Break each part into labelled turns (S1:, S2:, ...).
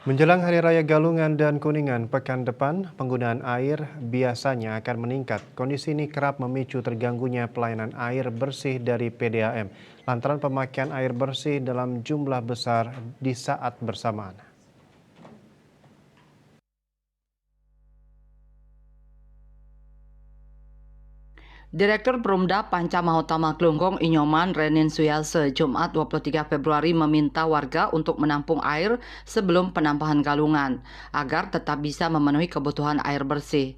S1: Menjelang Hari Raya Galungan dan Kuningan pekan depan, penggunaan air biasanya akan meningkat. Kondisi ini kerap memicu terganggunya pelayanan air bersih dari PDAM, lantaran pemakaian air bersih dalam jumlah besar di saat bersamaan.
S2: Direktur Perumda Panca Mahotama Klungkung Inyoman Renin Suyase Jumat 23 Februari meminta warga untuk menampung air sebelum penambahan galungan agar tetap bisa memenuhi kebutuhan air bersih.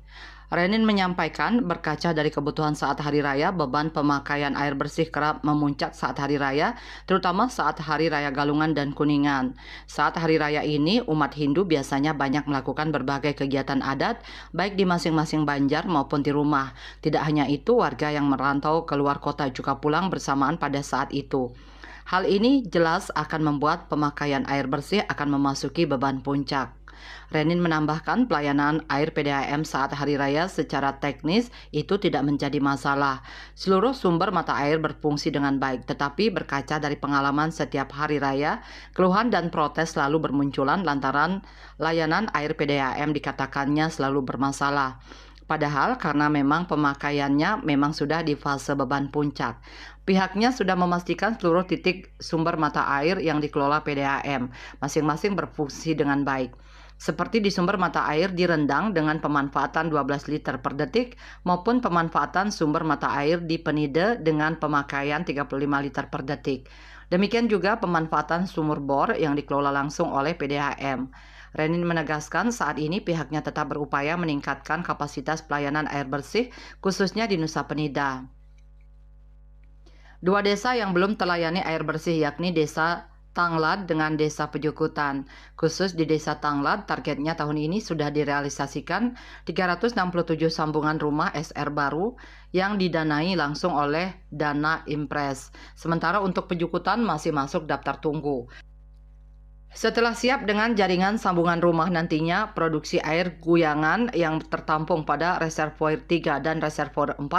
S2: Renin menyampaikan berkaca dari kebutuhan saat hari raya, beban pemakaian air bersih kerap memuncak saat hari raya, terutama saat hari raya Galungan dan Kuningan. Saat hari raya ini, umat Hindu biasanya banyak melakukan berbagai kegiatan adat, baik di masing-masing banjar maupun di rumah. Tidak hanya itu, warga yang merantau keluar kota juga pulang bersamaan pada saat itu. Hal ini jelas akan membuat pemakaian air bersih akan memasuki beban puncak. Renin menambahkan pelayanan air PDAM saat hari raya secara teknis itu tidak menjadi masalah. Seluruh sumber mata air berfungsi dengan baik, tetapi berkaca dari pengalaman setiap hari raya, keluhan dan protes selalu bermunculan lantaran layanan air PDAM dikatakannya selalu bermasalah. Padahal karena memang pemakaiannya memang sudah di fase beban puncak. Pihaknya sudah memastikan seluruh titik sumber mata air yang dikelola PDAM masing-masing berfungsi dengan baik. Seperti di sumber mata air di Rendang dengan pemanfaatan 12 liter per detik maupun pemanfaatan sumber mata air di Penide dengan pemakaian 35 liter per detik. Demikian juga pemanfaatan sumur bor yang dikelola langsung oleh PDAM. Renin menegaskan saat ini pihaknya tetap berupaya meningkatkan kapasitas pelayanan air bersih khususnya di Nusa Penida. Dua desa yang belum terlayani air bersih yakni Desa Tanglad dengan Desa Pejukutan. Khusus di Desa Tanglad, targetnya tahun ini sudah direalisasikan 367 sambungan rumah SR baru yang didanai langsung oleh Dana Impres. Sementara untuk Pejukutan masih masuk daftar tunggu. Setelah siap dengan jaringan sambungan rumah, nantinya produksi air guyangan yang tertampung pada reservoir 3 dan reservoir 4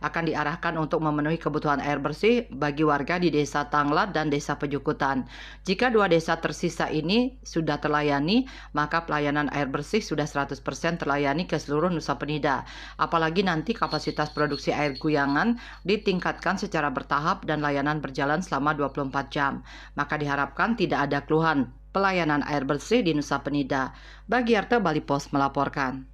S2: akan diarahkan untuk memenuhi kebutuhan air bersih bagi warga di Desa Tanglad dan Desa Pejukutan. Jika dua desa tersisa ini sudah terlayani, maka pelayanan air bersih sudah 100% terlayani ke seluruh Nusa Penida. Apalagi nanti kapasitas produksi air guyangan ditingkatkan secara bertahap dan layanan berjalan selama 24 jam. Maka diharapkan tidak ada keluhan pelayanan air bersih di Nusa Penida. Bagiarto Bali Pos melaporkan.